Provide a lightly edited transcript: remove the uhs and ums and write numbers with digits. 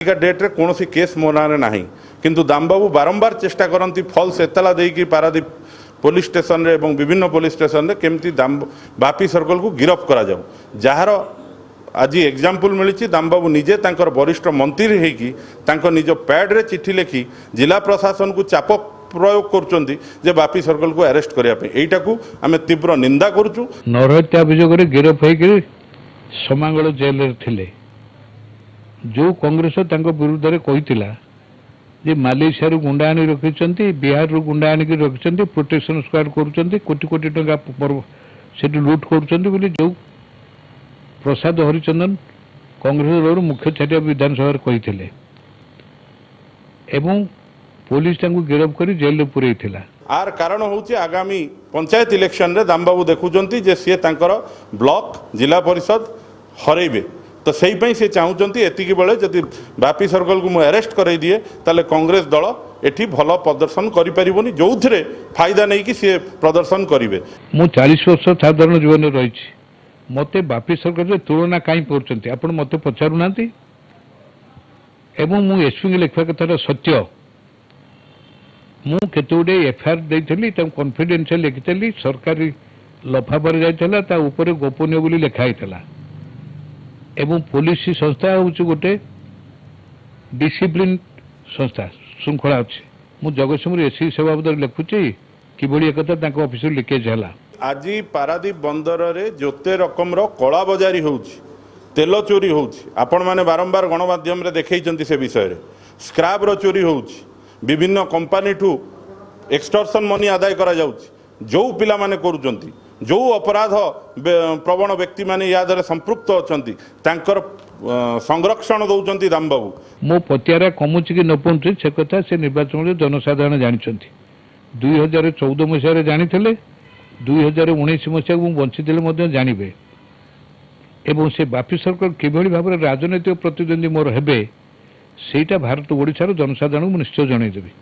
डेट्रे कौन केस मो ना ना किंतु दामबाबू बारंबार चेष्टा करती फल्स एतला देकी पारादीप पुलिस स्टेशन रे एवं विभिन्न पुलिस स्टेशन रे केमती बापी सर्कल को गिरफ करा जाऊ जार आज एग्जाम्पल मिली दामबाबू निजे तांकर वरिष्ठ मंत्री होगी निज पैड रे चिठी लिखि जिला प्रशासन को चाप प्रयोग कर बापी सर्कल को अरेस्ट करने यहीटा को आम तीव्र निंदा करुचु। नरहत्या अभियोग गिरफ होकर समांगल जेल थे जो कांग्रेस विरुद्ध में कही मालेशिया गुंडा आनी रखी बिहार गुंडा आनिक रखी प्रोटेक्शन स्क्वाड कर कोटी कोटी टका लुट कर जो प्रसाद हरिचंदन कांग्रेस मुख्य छाटिया विधानसभा कही पुलिस गिरफ कर जेल पुरई आर कारण हूँ आगामी पंचायत इलेक्शन रे दामबाबू देखुंट सी ब्लॉक जिला परिषद हरइबे तो से सी चाहूँगी एतिकी बेले जदि बापी सर्कल को मुझे अरेस्ट कर दिए ताले कांग्रेस दल एठी भल प्रदर्शन करें जो थे फायदा नहीं कि सी प्रदर्शन करेंगे। मु 40 वर्ष साधारण जीवन रही मत बापी सरकार तुलना कहीं कर आप मत पचारूना मुझे एसपी लिखा कथा सत्य मुझे गुटे एफआईआर देती कन्फिडेंशियल लिखी सरकारी लफाफा जाता गोपनीय बोली लिखाई एवं पुलिस संस्था हूँ गोटे डिसिप्लिन संस्था श्रृंखला अच्छी मु जगतसिंहपुर एससी सेवा बदल लिखुची कि एक ऑफिस लिकेज है। आज पारादीप बंदर रे जोते रकम कला बजारी हो तेल चोरी हो आपण मैंने बारंबार गणमाध्यम देखई से विषय स्क्राब रो चोरी हो विभिन्न कंपनी ठू एक्सटर्सन मनी आदाय करा जाउछि जो पिला माने करूचंती जो अपराध प्रवण व्यक्ति माने यादरे संपृक्त अछंती तांकर संरक्षण दौचंती दामबाबू मो पतियारा कमुछि कि न पहुंचे से कथा से निर्वाचन में जनसाधारण जानिछंती 2014 मसीह जानिथिले 2019 मसीह को बंचिथिले जानिबे एवं से बापी सरकार किभଳି भाव राजनैतिक प्रतिद्वंदी मोर हेबे सेटा भारत ओडिशार जनसाधारण निश्चय जनईदेवी।